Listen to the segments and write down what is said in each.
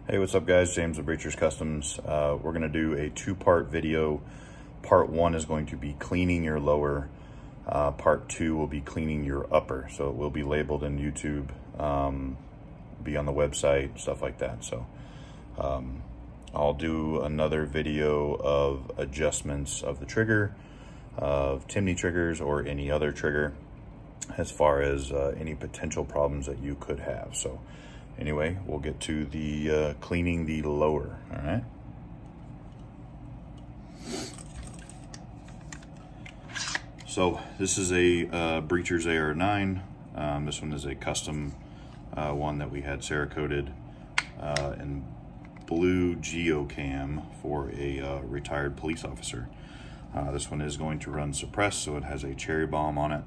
Hey, what's up guys? James of Breachers Customs. We're gonna do a two-part video. Part one is going to be cleaning your lower. Part two will be cleaning your upper. So it will be labeled in YouTube, be on the website, stuff like that. So I'll do another video of adjustments of the trigger, of Timney triggers or any other trigger, as far as any potential problems that you could have. So anyway, we'll get to the cleaning the lower, all right? So this is a Breachers AR9. This one is a custom one that we had Cerakoted in blue geocam for a retired police officer. This one is going to run suppressed, so it has a cherry bomb on it,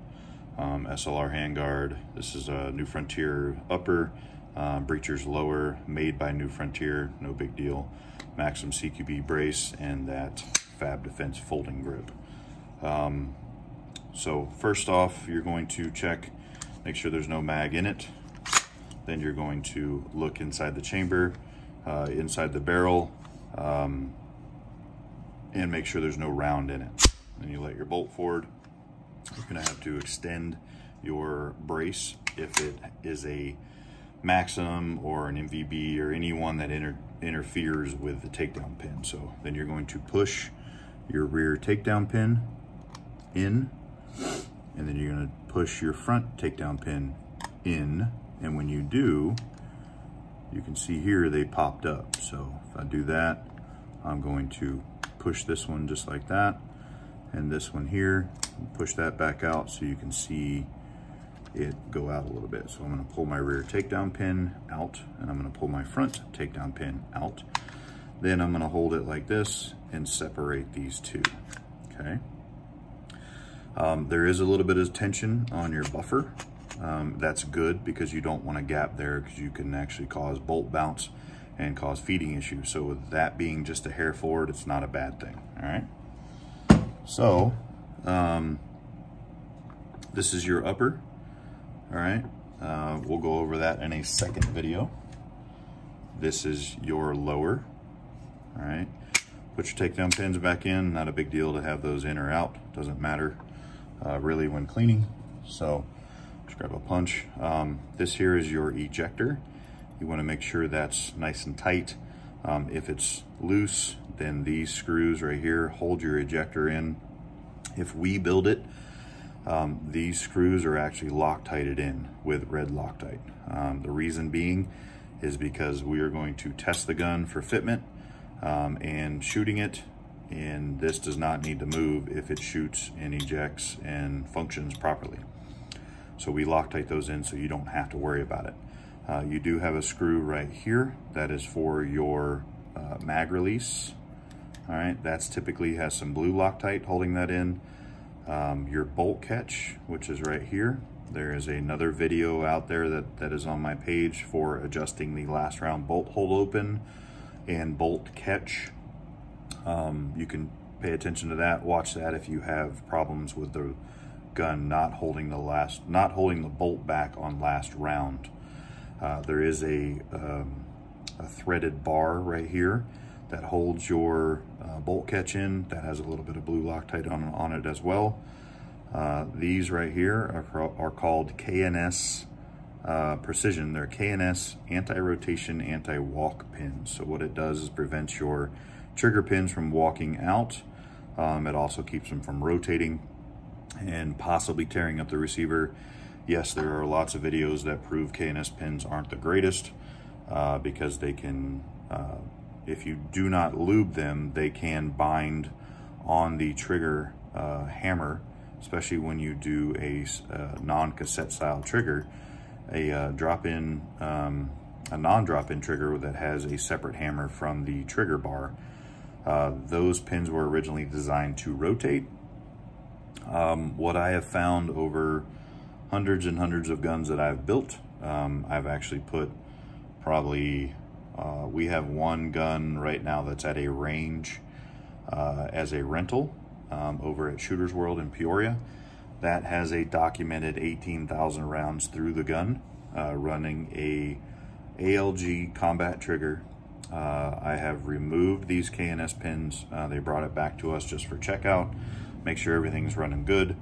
SLR handguard. This is a New Frontier upper, Breachers lower, made by New Frontier, no big deal. Maxim CQB brace and that Fab Defense folding grip. So first off, you're going to check, make sure there's no mag in it. Then you're going to look inside the chamber, inside the barrel, and make sure there's no round in it. Then you let your bolt forward. You're gonna have to extend your brace if it is a Maxim or an MVB or any one that interferes with the takedown pin. So then you're going to push your rear takedown pin in, and then you're going to push your front takedown pin in. And when you do, you can see here they popped up. So if I do that, I'm going to push this one just like that, and this one here, push that back out so you can see it go out a little bit. So I'm going to pull my rear takedown pin out, and I'm going to pull my front takedown pin out. Then I'm going to hold it like this and separate these two. Okay. There is a little bit of tension on your buffer. That's good because you don't want a gap there, because you can actually cause bolt bounce and cause feeding issues. So with that being just a hair forward, it's not a bad thing. All right. So this is your upper. All right, we'll go over that in a second video. This is your lower. All right, put your takedown pins back in. Not a big deal to have those in or out. Doesn't matter really when cleaning. So just grab a punch. This here is your ejector. You want to make sure that's nice and tight. If it's loose, then these screws right here hold your ejector in. If we build it, these screws are actually Loctited in with red Loctite. The reason being is because we are going to test the gun for fitment and shooting it, and this does not need to move if it shoots and ejects and functions properly. So we Loctite those in so you don't have to worry about it. You do have a screw right here that is for your mag release. All right, that's typically has some blue Loctite holding that in. Your bolt catch, which is right here. There is another video out there that is on my page for adjusting the last round bolt hold open and bolt catch. You can pay attention to that, watch that if you have problems with the gun not holding the bolt back on last round. There is a threaded bar right here that holds your bolt catch in, that has a little bit of blue Loctite on it as well. These right here are called KNS Precision. They're KNS anti-rotation, anti-walk pins. So what it does is prevents your trigger pins from walking out. It also keeps them from rotating and possibly tearing up the receiver. Yes, there are lots of videos that prove KNS pins aren't the greatest because they can, if you do not lube them, they can bind on the trigger hammer, especially when you do a non-cassette style trigger, a non-drop-in trigger that has a separate hammer from the trigger bar. Those pins were originally designed to rotate. What I have found over hundreds and hundreds of guns that I've built, I've actually put probably, we have one gun right now that's at a range as a rental over at Shooters World in Peoria. That has a documented 18,000 rounds through the gun, running a ALG combat trigger I have removed these K&S pins. They brought it back to us just for checkout, make sure everything's running good.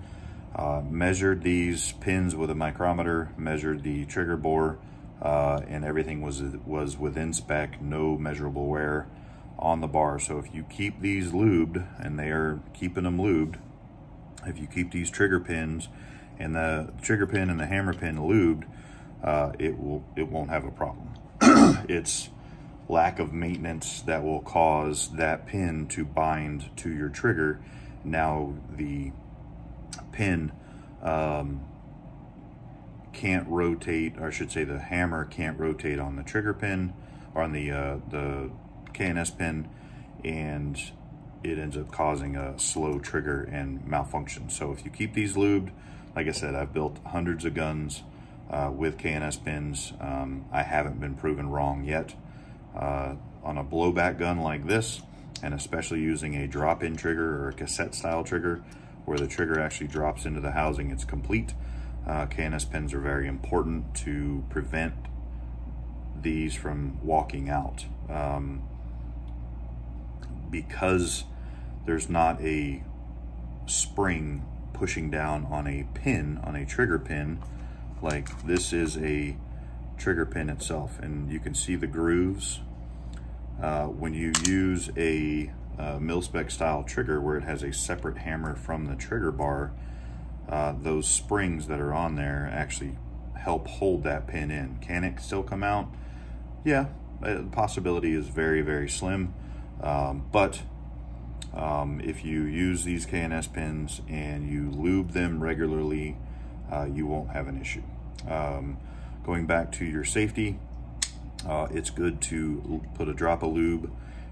Measured these pins with a micrometer, measured the trigger bore, and everything was within spec, no measurable wear on the bar. So if you keep these lubed, and they are keeping them lubed, if you keep these trigger pins and the trigger pin and the hammer pin lubed, it won't have a problem. It's lack of maintenance that will cause that pin to bind to your trigger. Now the pin can't rotate, or I should say the hammer can't rotate on the trigger pin or on the K&S pin, and it ends up causing a slow trigger and malfunction. So if you keep these lubed, like I said, I've built hundreds of guns with K&S pins. I haven't been proven wrong yet. On a blowback gun like this, and especially using a drop-in trigger or a cassette style trigger where the trigger actually drops into the housing, it's complete. K&S pins are very important to prevent these from walking out. Because there's not a spring pushing down on a pin, on a trigger pin, like this is a trigger pin itself, and you can see the grooves. When you use a mil-spec style trigger where it has a separate hammer from the trigger bar, those springs that are on there actually help hold that pin in. Can it still come out? Yeah, the possibility is very, very slim. But if you use these K&S pins and you lube them regularly, you won't have an issue. Going back to your safety, it's good to put a drop of lube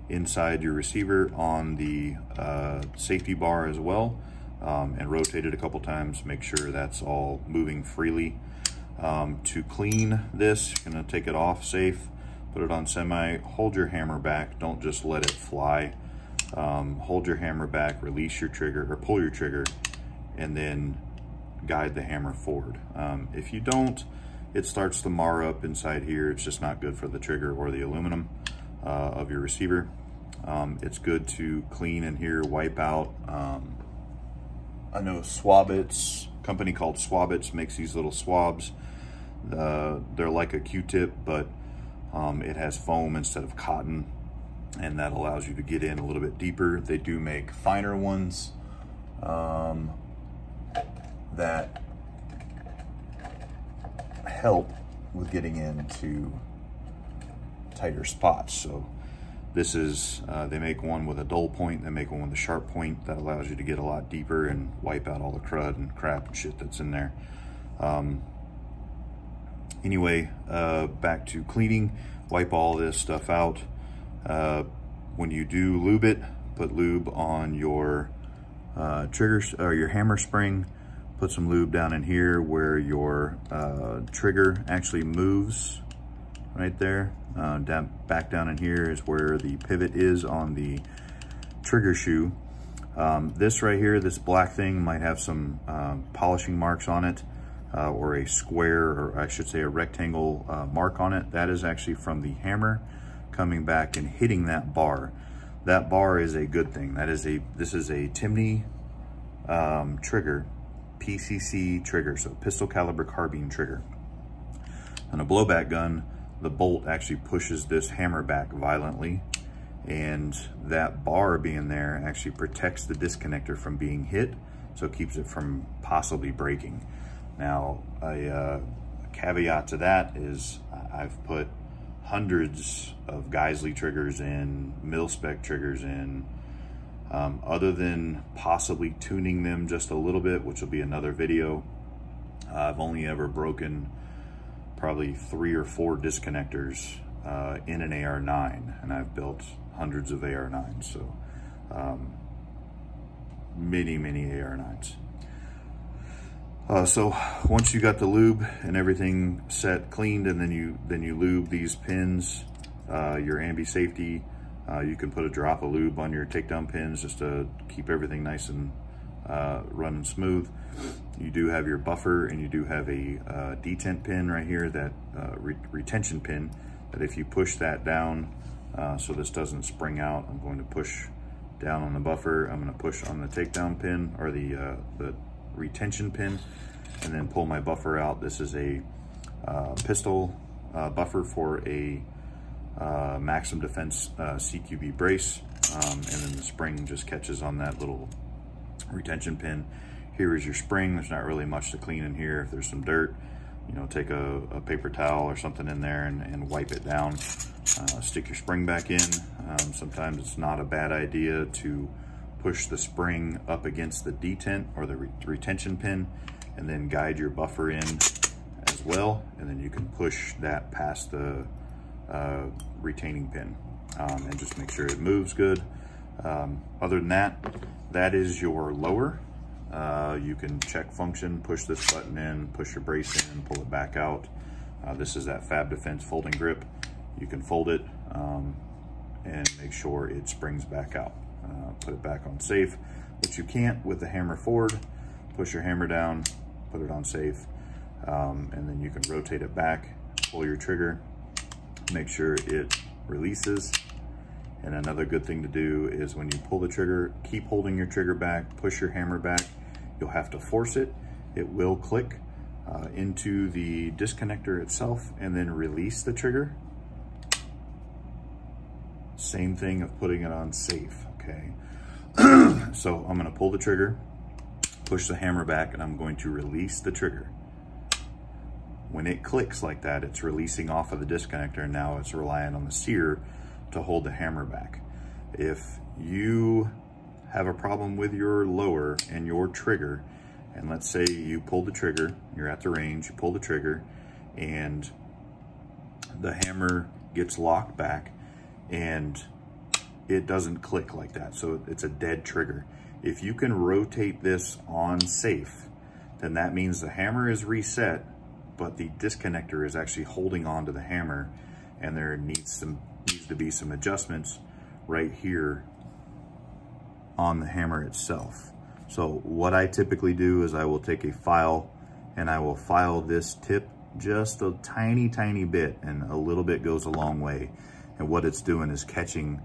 inside your receiver on the safety bar as well, and rotate it a couple times, make sure that's all moving freely. To clean this, you're gonna take it off safe, put it on semi, hold your hammer back, don't just let it fly. Hold your hammer back, release your trigger, or pull your trigger, and then guide the hammer forward. If you don't, it starts to mar up inside here. It's just not good for the trigger or the aluminum of your receiver. It's good to clean in here, wipe out. I know Swabits, a company called Swabits makes these little swabs. They're like a Q-tip, but it has foam instead of cotton, and that allows you to get in a little bit deeper. They do make finer ones that help with getting into tighter spots. So this is, they make one with a dull point, they make one with a sharp point that allows you to get a lot deeper and wipe out all the crud and crap and shit that's in there. Anyway, back to cleaning, wipe all this stuff out. When you do lube it, put lube on your triggers or your hammer spring. Put some lube down in here where your trigger actually moves, right there. Back down in here is where the pivot is on the trigger shoe. This right here, this black thing might have some polishing marks on it, or a square, or I should say a rectangle mark on it. That is actually from the hammer coming back and hitting that bar. That bar is a good thing. This is a Timney trigger, PCC trigger, so pistol caliber carbine trigger. On a blowback gun, the bolt actually pushes this hammer back violently, and that bar being there actually protects the disconnector from being hit, so it keeps it from possibly breaking. Now, a caveat to that is I've put hundreds of Geissele triggers in, mil-spec triggers in. Other than possibly tuning them just a little bit, which will be another video, I've only ever broken probably 3 or 4 disconnectors in an AR9, and I've built hundreds of AR9s, so many AR9s. So once you got the lube and everything set, cleaned, and then you lube these pins, your ambi safety, you can put a drop of lube on your takedown pins just to keep everything nice and running smooth. You do have your buffer, and you do have a detent pin right here, that retention pin, that if you push that down so this doesn't spring out. I'm going to push down on the buffer. I'm going to push on the takedown pin, or the retention pin, and then pull my buffer out. This is a pistol buffer for a Maxim Defense CQB brace, and then the spring just catches on that little retention pin. Here is your spring. There's not really much to clean in here. If there's some dirt, you know, take a paper towel or something in there and wipe it down. Stick your spring back in. Sometimes it's not a bad idea to push the spring up against the detent or the retention pin, and then guide your buffer in as well, and then you can push that past the retaining pin, and just make sure it moves good. Other than that, that is your lower. You can check function, push this button in, push your brace in, pull it back out. This is that Fab Defense folding grip. You can fold it and make sure it springs back out. Put it back on safe, which you can't with the hammer forward. Push your hammer down, put it on safe, and then you can rotate it back, pull your trigger, make sure it releases. And another good thing to do is when you pull the trigger, keep holding your trigger back, push your hammer back. You'll have to force it. It will click into the disconnector itself, and then release the trigger. Same thing of putting it on safe, okay? So I'm gonna pull the trigger, push the hammer back, and I'm going to release the trigger. When it clicks like that, it's releasing off of the disconnector. Now it's relying on the sear to hold the hammer back. If you have a problem with your lower and your trigger, and let's say you pull the trigger, you're at the range, you pull the trigger, and the hammer gets locked back and it doesn't click like that, so it's a dead trigger. If you can rotate this on safe, then that means the hammer is reset, but the disconnector is actually holding on to the hammer, and there needs to be some adjustments right here on the hammer itself. So what I typically do is I will take a file and I will file this tip just a tiny bit, and a little bit goes a long way. And what it's doing is catching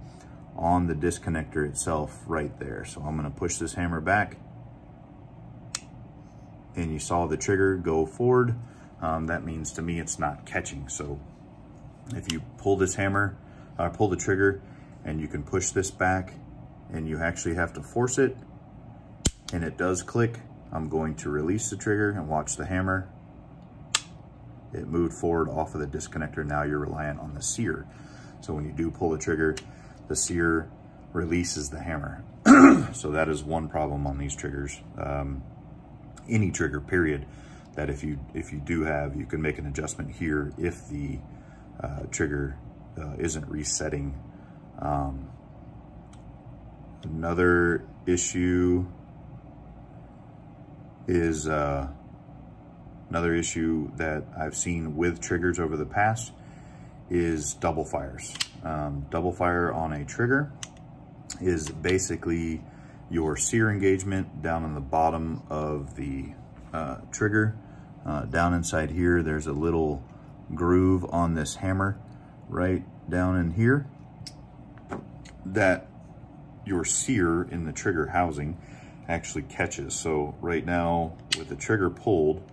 on the disconnector itself right there. So I'm gonna push this hammer back, and you saw the trigger go forward. That means to me it's not catching. So if you pull this hammer, pull the trigger, and you can push this back, and you actually have to force it, and it does click, I'm going to release the trigger and watch the hammer. It moved forward off of the disconnector. Now you're reliant on the sear. So when you do pull the trigger, the sear releases the hammer. So that is one problem on these triggers. Any trigger, period, that if you do have, you can make an adjustment here if the trigger isn't resetting. Another issue is another issue that I've seen with triggers over the past is double fires. Double fire on a trigger is basically your sear engagement down on the bottom of the trigger. Down inside here, there's a little groove on this hammer right down in here that your sear in the trigger housing actually catches. So right now with the trigger pulled,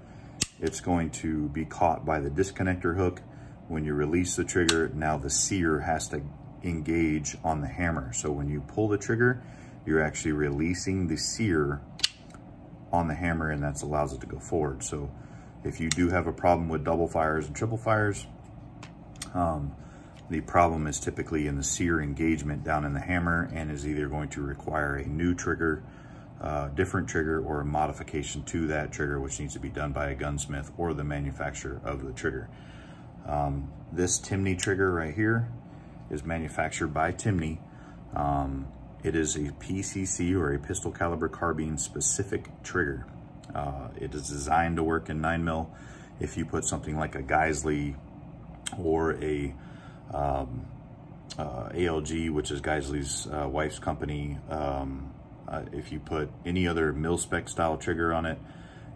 it's going to be caught by the disconnector hook. When you release the trigger, now the sear has to engage on the hammer. So when you pull the trigger, you're actually releasing the sear on the hammer, and that allows it to go forward. So if you do have a problem with double fires and triple fires, the problem is typically in the sear engagement down in the hammer, and is either going to require a new trigger, different trigger, or a modification to that trigger, which needs to be done by a gunsmith or the manufacturer of the trigger. This Timney trigger right here is manufactured by Timney. It is a PCC, or a pistol caliber carbine specific trigger. It is designed to work in 9mm. If you put something like a Geissele or a ALG, which is Geissele's wife's company, if you put any other mil-spec style trigger on it,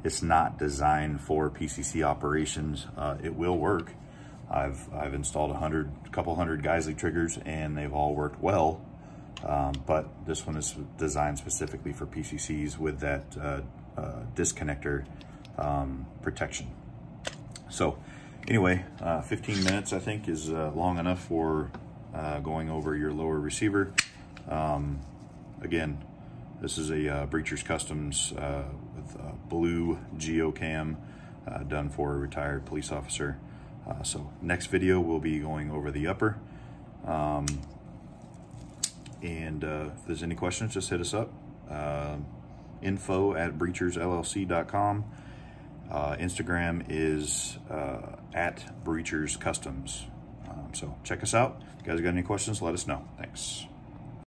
it's not designed for PCC operations. It will work, I've installed a couple hundred Geissele triggers, and they've all worked well. But this one is designed specifically for PCCs with that disconnector protection. So anyway, 15 minutes I think is long enough for going over your lower receiver. Again, this is a Breachers Customs with blue geocam done for a retired police officer. So next video we'll be going over the upper. And if there's any questions, just hit us up. info@breachersllc.com. Instagram is @Breachers Customs. So check us out. If you guys got any questions, let us know. Thanks.